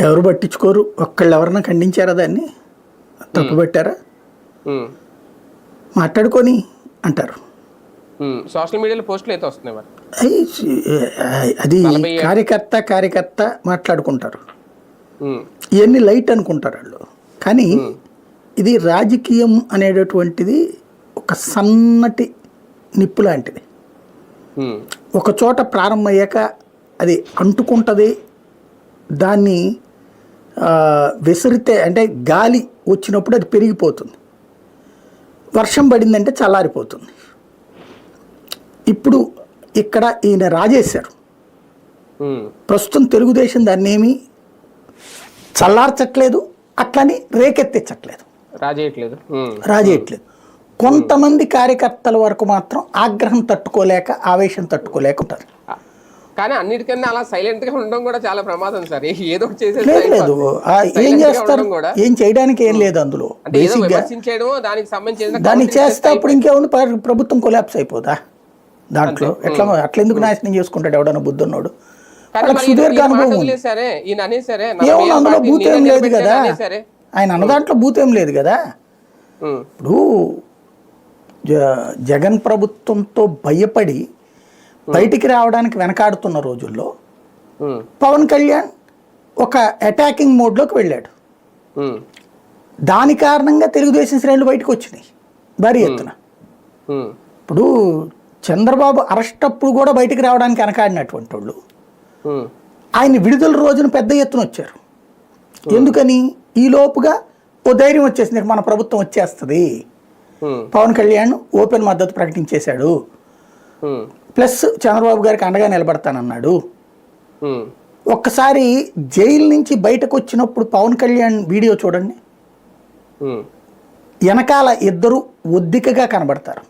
ఎవరు పట్టించుకోరు. ఒక్కళ్ళు ఎవరన్నా ఖండించారా దాన్ని? తప్పు పెట్టారా? మాట్లాడుకొని అంటారు. సోషల్ మీడియాలో పోస్టులు అయితే వస్తున్నాయి మరి. అది కార్యకర్త మాట్లాడుకుంటారు. ఇవన్నీ లైట్ అనుకుంటారు వాళ్ళు. కానీ ఇది రాజకీయం అనేటటువంటిది ఒక సన్నటి నిప్పు లాంటిది. ఒక చోట ప్రారంభమయ్యాక అది అంటుకుంటుంది. దాన్ని విసిరితే అంటే గాలి వచ్చినప్పుడు అది పెరిగిపోతుంది. వర్షం పడిందంటే చల్లారిపోతుంది. ఇప్పుడు ఇక్కడ ఈయన రాజేశారు. ప్రస్తుతం తెలుగుదేశం దాన్ని ఏమీ చల్లార్చట్లేదు, అట్లని రేకెత్తించట్లేదు, రాజేయట్లేదు. కొంతమంది కార్యకర్తల వరకు మాత్రం ఆగ్రహం తట్టుకోలేక, ఆవేశం తట్టుకోలేక ఉంటారు. కానీ అన్నిటికన్నా అలా సైలెంట్ గా ఉండడం కూడా చాలా ప్రమాదం సార్. ఏదో లేదు, ఏం చేస్తారు? ఏం చేయడానికి ఏం లేదు అందులో. దానికి చేస్తే అప్పుడు ఇంకేముంది, ప్రభుత్వం కొలాప్స్ అయిపోదా దాంట్లో? అట్లా ఎందుకు నాశనం చేసుకుంటాడు ఎవడన్నా బుద్ధున్నాడు? సుదీర్ఘ అనుభవం ఉంది. ఏమన్నా అందులో భూతేం లేదు కదా, ఆయన అన్న దాంట్లో భూతేం లేదు కదా. ఇప్పుడు జగన్ ప్రభుత్వంతో భయపడి బయటికి రావడానికి వెనకాడుతున్న రోజుల్లో పవన్ కళ్యాణ్ ఒక అటాకింగ్ మోడ్లోకి వెళ్ళాడు. దాని కారణంగా తెలుగుదేశం శ్రేణులు బయటకు వచ్చినాయి భారీ ఎత్తున. ఇప్పుడు చంద్రబాబు అరెస్ట్ అప్పుడు కూడా బయటికి రావడానికి వెనకాడినటువంటి వాళ్ళు ఆయన విడుదల రోజున పెద్ద ఎత్తున వచ్చారు. ఎందుకని? ఈ లోపుగా ఓ ధైర్యం వచ్చేసింది, మన ప్రభుత్వం వచ్చేస్తుంది. పవన్ కళ్యాణ్ ఓపెన్ మద్దతు ప్రకటించేశాడు, ప్లస్ చంద్రబాబు గారికి అండగా నిలబడతానన్నాడు. ఒక్కసారి జైలు నుంచి బయటకు వచ్చినప్పుడు పవన్ కళ్యాణ్ వీడియో చూడండి, వెనకాల ఇద్దరు ఒద్దికగా కనబడతారు.